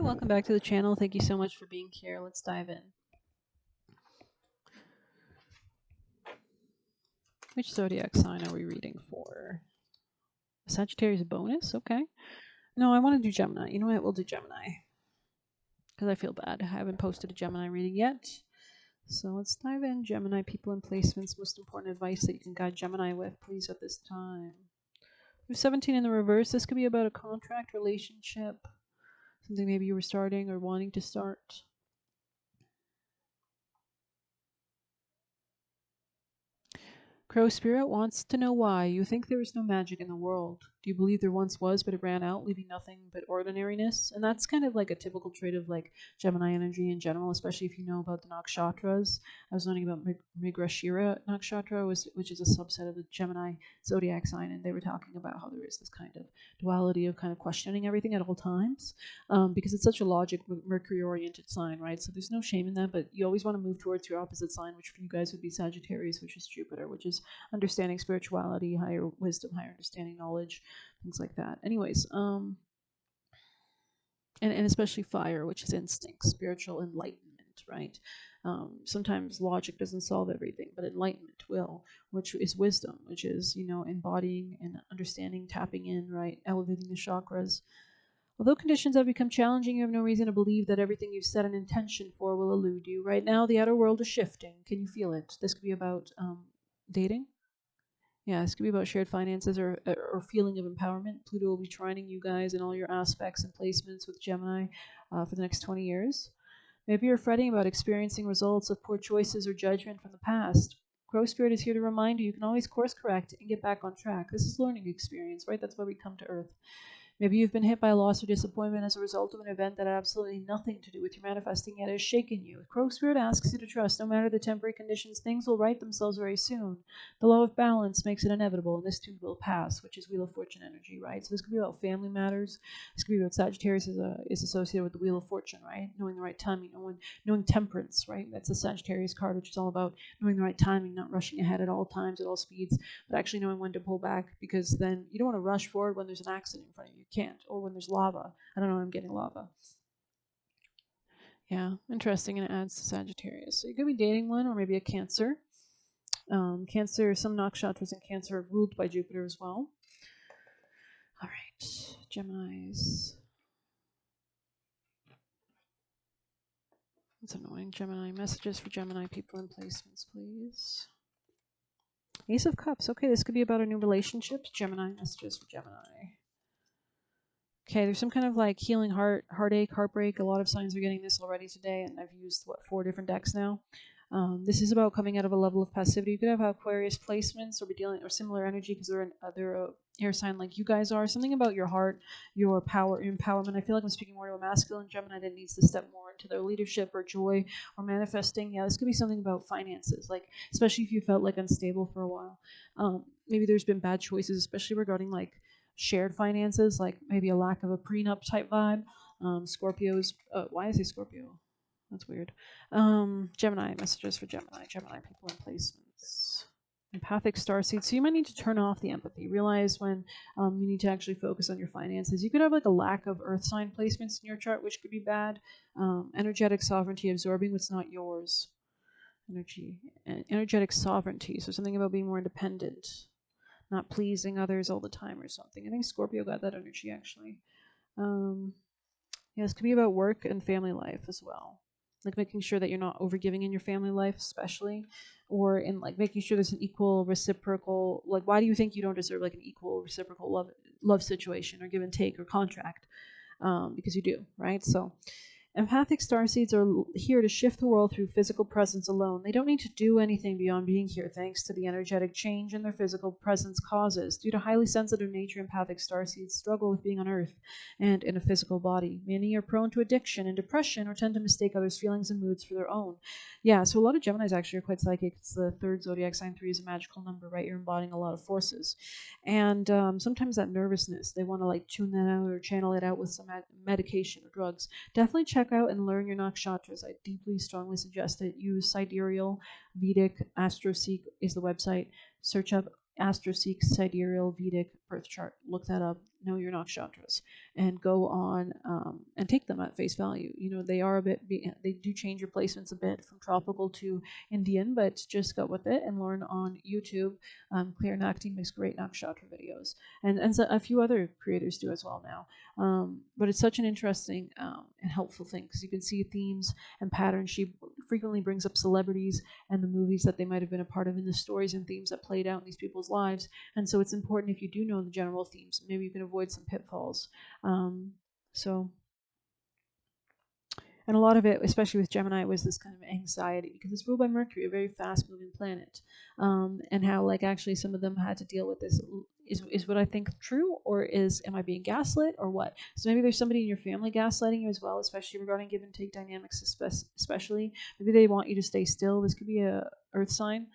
welcome back to the channel. Thank you so much for being here. Let's dive in. Which zodiac sign are we reading for? Sagittarius bonus? Okay. No, I want to do Gemini. You know what? We'll do Gemini. Because I feel bad. I haven't posted a Gemini reading yet. So let's dive in. Gemini, people and placements. Most important advice that you can guide Gemini with, please, at this time. There's 17 in the reverse. This could be about a contract, relationship, something maybe you were starting or wanting to start. Crow Spirit wants to know why. You think there is no magic in the world. Do you believe there once was, but it ran out, leaving nothing but ordinariness? And that's kind of like a typical trait of like Gemini energy in general, especially if you know about the nakshatras. I was learning about Mrigashiram nakshatra, which is a subset of the Gemini zodiac sign, and they were talking about how there is this kind of duality of kind of questioning everything at all times, because it's such a logic Mercury-oriented sign, right? So there's no shame in that, but you always want to move towards your opposite sign, which for you guys would be Sagittarius, which is Jupiter, which is understanding spirituality, higher wisdom, higher understanding, knowledge, things like that. Anyways, and especially fire, which is instinct, spiritual enlightenment, right? Sometimes logic doesn't solve everything, but enlightenment will, which is wisdom, which is, you know, embodying and understanding, tapping in, right? Elevating the chakras. Although conditions have become challenging, you have no reason to believe that everything you've set an intention for will elude you. Right now, the outer world is shifting. Can you feel it? This could be about dating. Yeah, this could be about shared finances or feeling of empowerment. Pluto will be trining you guys in all your aspects and placements with Gemini for the next 20 years. Maybe you're fretting about experiencing results of poor choices or judgment from the past. Crow Spirit is here to remind you can always course correct and get back on track. This is learning experience, right? That's why we come to Earth. Maybe you've been hit by loss or disappointment as a result of an event that had absolutely nothing to do with your manifesting yet has shaken you. Crow Spirit asks you to trust, no matter the temporary conditions, things will right themselves very soon. The law of balance makes it inevitable, and this too will pass, which is Wheel of Fortune energy, right? So this could be about family matters. This could be about Sagittarius is associated with the Wheel of Fortune, right? Knowing the right timing, knowing temperance, right? That's the Sagittarius card, which is all about knowing the right timing, not rushing ahead at all times, at all speeds, but actually knowing when to pull back, because then you don't want to rush forward when there's an accident in front of you. You can't. Or when there's lava. I don't know, I'm getting lava. Yeah, interesting, and it adds to Sagittarius. So you could be dating one, or maybe a Cancer. Cancer, some nakshatras in Cancer are ruled by Jupiter as well. All right, Geminis. That's annoying. Gemini messages for Gemini people in placements, please. Ace of Cups. Okay, this could be about a new relationship. Gemini messages for Gemini. Okay, there's some kind of like healing heartache, heartbreak. A lot of signs are getting this already today, and I've used, 4 different decks now. This is about coming out of a level of passivity. You could have Aquarius placements or be dealing or similar energy because they're a air sign like you guys are. Something about your heart, your power, your empowerment. I feel like I'm speaking more to a masculine Gemini that needs to step more into their leadership or joy or manifesting. Yeah, this could be something about finances, like especially if you felt like unstable for a while. Maybe there's been bad choices, especially regarding like shared finances, like maybe a lack of a prenup type vibe. Scorpios. Why is he Scorpio? That's weird. Gemini messages for Gemini people in placements. Empathic starseed. So you might need to turn off the empathy. Realize when you need to actually focus on your finances. You could have like a lack of earth sign placements in your chart, which could be bad. Energetic sovereignty, absorbing what's not yours. Energetic sovereignty. So something about being more independent, not pleasing others all the time or something. I think Scorpio got that energy actually. Yeah, this could be about work and family life as well. Like making sure that you're not overgiving in your family life, especially, or in like making sure there's an equal reciprocal. Like, why do you think you don't deserve like an equal reciprocal love situation or give and take or contract? Because you do, right? So. Empathic starseeds are here to shift the world through physical presence alone. They don't need to do anything beyond being here thanks to the energetic change in their physical presence causes. Due to highly sensitive nature, empathic starseeds struggle with being on Earth and in a physical body. Many are prone to addiction and depression or tend to mistake others' feelings and moods for their own. Yeah, so a lot of Geminis actually are quite psychic. It's the 3rd zodiac sign. 3 is a magical number, right? You're embodying a lot of forces. And sometimes that nervousness, they want to like tune that out or channel it out with some medication or drugs. Definitely check out and learn your nakshatras. I deeply, strongly suggest it. Use Sidereal, Vedic, AstroSeek is the website. Search up Astroseek Sidereal Vedic birth chart. Look that up. Know your nakshatras, and go on and take them at face value. You know, they are a bit. They do change your placements a bit from tropical to Indian, but just go with it and learn on YouTube. Clear Nakti makes great nakshatra videos, and so a few other creators do as well now. But it's such an interesting and helpful thing because you can see themes and patterns. She frequently brings up celebrities and the movies that they might have been a part of in the stories and themes that played out in these people's lives. And so it's important if you do know the general themes, maybe you can avoid some pitfalls. So and a lot of it, especially with Gemini, was this kind of anxiety because it's ruled by Mercury, a very fast-moving planet, and how like actually some of them had to deal with this. Is what I think true, or am I being gaslit, or what? So maybe there's somebody in your family gaslighting you as well, especially regarding give and take dynamics, especially maybe they want you to stay still. This could be a Earth sign.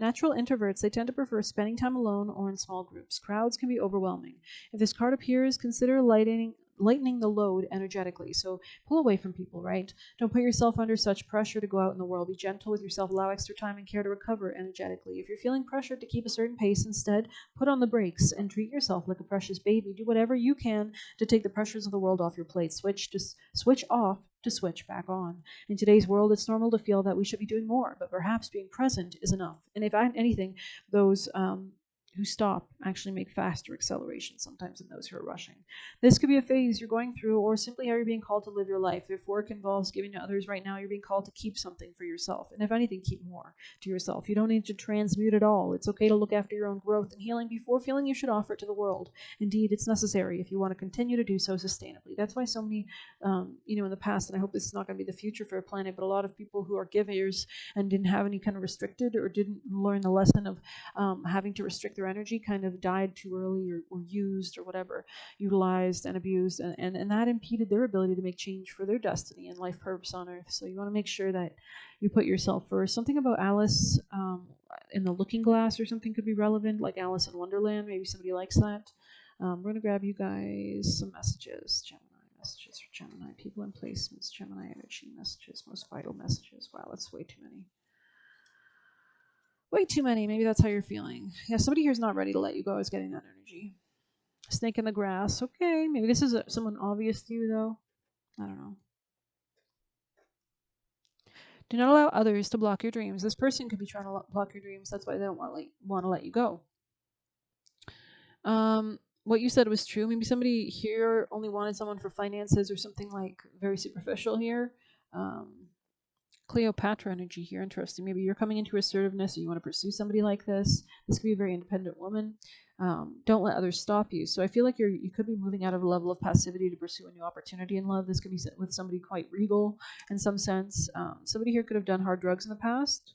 Natural introverts, they tend to prefer spending time alone or in small groups. Crowds can be overwhelming. If this card appears, consider lightening the load energetically. So pull away from people, right? Don't put yourself under such pressure to go out in the world. Be gentle with yourself. Allow extra time and care to recover energetically. If you're feeling pressured to keep a certain pace, instead, put on the brakes and treat yourself like a precious baby. Do whatever you can to take the pressures of the world off your plate. Switch off to switch back on. In today's world, it's normal to feel that we should be doing more, but perhaps being present is enough. And if anything, those who stop actually make faster acceleration sometimes than those who are rushing. This could be a phase you're going through, or simply how you're being called to live your life. If work involves giving to others right now, you're being called to keep something for yourself. And if anything, keep more to yourself. You don't need to transmute it all. It's okay to look after your own growth and healing before feeling you should offer it to the world. Indeed, it's necessary if you want to continue to do so sustainably. That's why so many, in the past, and I hope this is not going to be the future for a planet, but a lot of people who are givers and didn't have any kind of restricted or didn't learn the lesson of having to restrict their energy kind of died too early or used or whatever, utilized and abused, and that impeded their ability to make change for their destiny and life purpose on Earth. So you want to make sure that you put yourself first. Something about Alice in the Looking Glass or something could be relevant, like Alice in Wonderland. Maybe somebody likes that. We're going to grab you guys some messages. Messages for Gemini, people and placements, Gemini energy messages, most vital messages. Wow, that's way too many. Way too many. Maybe that's how you're feeling. Yeah, somebody here's not ready to let you go is getting that energy. Snake in the grass. Okay, maybe this is someone obvious to you, though. I don't know. Do not allow others to block your dreams. This person could be trying to block your dreams. That's why they don't want to let you go. What you said was true. Maybe somebody here only wanted someone for finances or something like very superficial here. Cleopatra energy here. Interesting. Maybe you're coming into assertiveness or you want to pursue somebody like this. This could be a very independent woman. Don't let others stop you. So I feel like you could be moving out of a level of passivity to pursue a new opportunity in love. This could be with somebody quite regal in some sense. Somebody here could have done hard drugs in the past.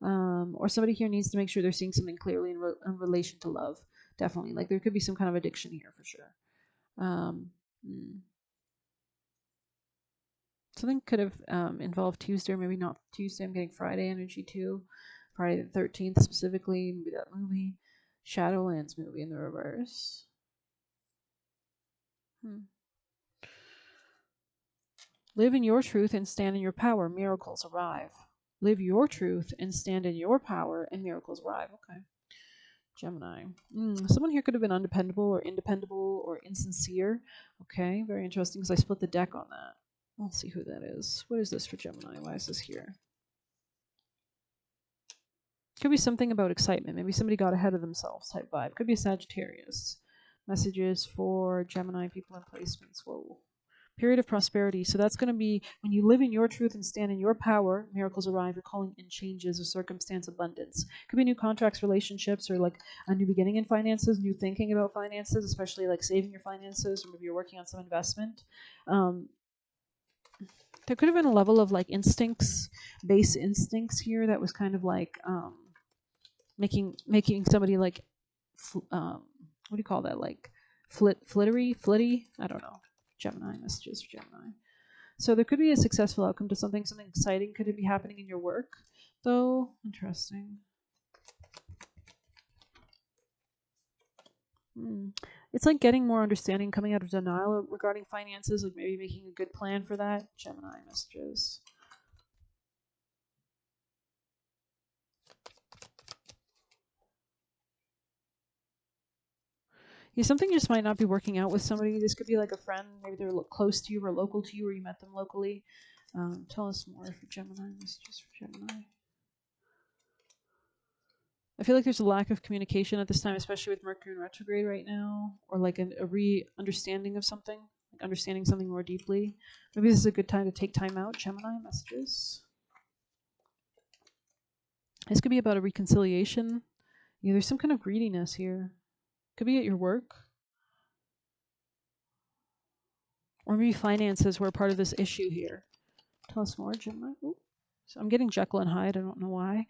Or somebody here needs to make sure they're seeing something clearly in relation to love. Definitely. Like there could be some kind of addiction here for sure. Something could have involved Tuesday, or maybe not Tuesday. I'm getting Friday energy too. Friday the 13th specifically. Maybe that movie. Shadowlands movie in the reverse. Live in your truth and stand in your power. Miracles arrive. Live your truth and stand in your power, and miracles arrive. Okay. Gemini. Someone here could have been undependable or independable or insincere. Okay, very interesting because I split the deck on that. We'll see who that is. What is this for Gemini? Why is this here? Could be something about excitement. Maybe somebody got ahead of themselves type vibe. Could be Sagittarius. Messages for Gemini people and placements. Whoa. Period of prosperity. So that's going to be when you live in your truth and stand in your power, miracles arrive. You're calling in changes or circumstance abundance. Could be new contracts, relationships, or like a new beginning in finances, new thinking about finances, especially like saving your finances, or maybe you're working on some investment. There could have been a level of like base instincts here that was kind of like making somebody like what do you call that, like flitty, I don't know. Gemini messages for Gemini. So there could be a successful outcome to something exciting could be happening in your work though. Interesting. It's like getting more understanding, coming out of denial regarding finances, like maybe making a good plan for that. Gemini messages. Yeah, something just might not be working out with somebody. This could be like a friend. Maybe they're close to you or local to you, or you met them locally. Tell us more for Gemini. Messages for Gemini. I feel like there's a lack of communication at this time, especially with Mercury in retrograde right now, or like a re-understanding of something, like understanding something more deeply. Maybe this is a good time to take time out. Gemini messages. This could be about a reconciliation. Yeah, there's some kind of greediness here. Could be at your work. Or maybe finances were part of this issue here. Tell us more, Gemini. Ooh. So I'm getting Jekyll and Hyde. I don't know why.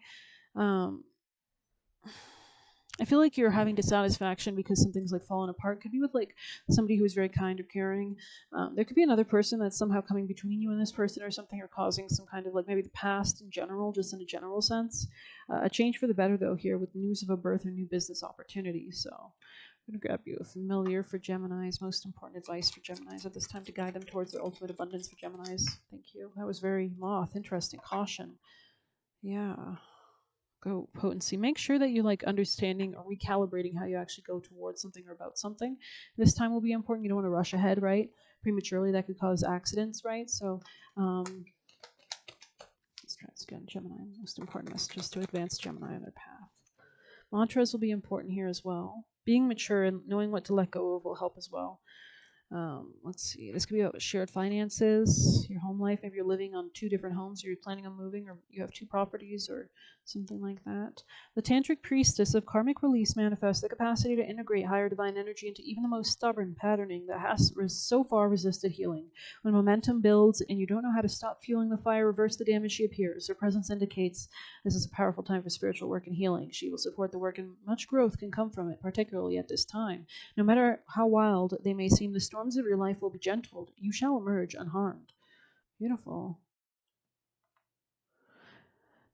I feel like you're having dissatisfaction because something's like fallen apart. Could be with like somebody who is very kind or caring. There could be another person that's somehow coming between you and this person or something, or causing some kind of like maybe the past in general, just in a general sense. A change for the better though here with news of a birth or new business opportunity. So I'm going to grab you a familiar for Geminis. Most important advice for Geminis at this time to guide them towards their ultimate abundance for Geminis. Thank you. That was very moth. Interesting. Caution. Yeah. Go potency. Make sure that you're like understanding or recalibrating how you actually go towards something or about something. This time will be important. You don't want to rush ahead, right? Prematurely, that could cause accidents, right? So let's try this again. Gemini. Most important messages to advance Gemini on their path. Mantras will be important here as well. Being mature and knowing what to let go of will help as well. Let's see. This could be about shared finances, your home life. Maybe you're living on 2 different homes, or you're planning on moving, or you have 2 properties, or something like that. The Tantric Priestess of Karmic Release manifests the capacity to integrate higher divine energy into even the most stubborn patterning that has so far resisted healing. When momentum builds and you don't know how to stop fueling the fire, reverse the damage, she appears. Her presence indicates this is a powerful time for spiritual work and healing. She will support the work, and much growth can come from it, particularly at this time. No matter how wild they may seem, the storms of your life will be gentled. You shall emerge unharmed. Beautiful.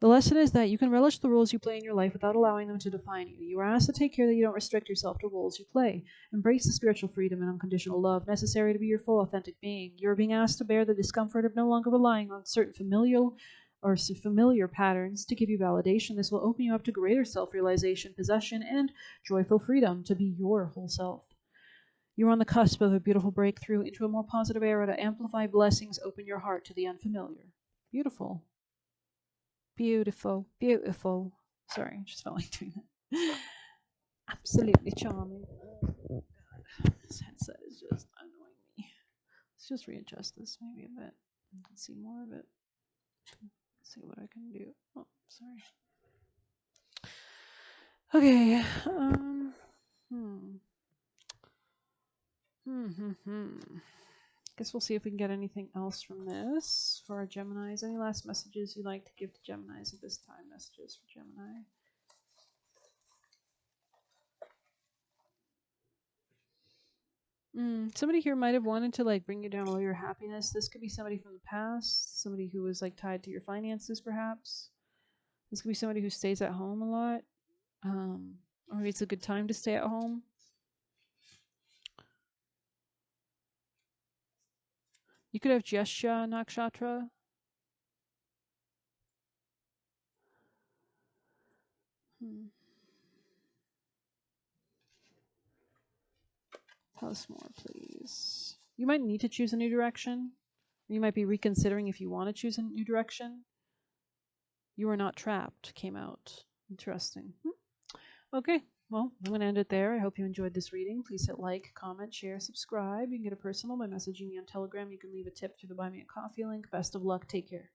The lesson is that you can relish the roles you play in your life without allowing them to define you. You are asked to take care that you don't restrict yourself to roles you play. Embrace the spiritual freedom and unconditional love necessary to be your full authentic being. You are being asked to bear the discomfort of no longer relying on certain familiar patterns to give you validation. This will open you up to greater self-realization, possession, and joyful freedom to be your whole self. You're on the cusp of a beautiful breakthrough into a more positive era to amplify blessings. Open your heart to the unfamiliar. Beautiful. Beautiful. Beautiful. Sorry, I just felt like doing that. Absolutely charming. Oh, God. This headset is just annoying me. Let's just readjust this maybe a bit. You can see more of it. Let's see what I can do. Oh, sorry. Okay. Guess we'll see if we can get anything else from this for our Geminis. Any last messages you'd like to give to Geminis at this time? Messages for Gemini. Somebody here might have wanted to like bring you down all your happiness. This could be somebody from the past, somebody who was like tied to your finances, perhaps. This could be somebody who stays at home a lot, or maybe it's a good time to stay at home. You could have Jesha Nakshatra. Tell us more, please. You might need to choose a new direction. You might be reconsidering if you want to choose a new direction. You are not trapped came out. Interesting. Okay, well, I'm going to end it there. I hope you enjoyed this reading. Please hit like, comment, share, subscribe. You can get a personal by messaging me on Telegram. You can leave a tip through the Buy Me a Coffee link. Best of luck. Take care.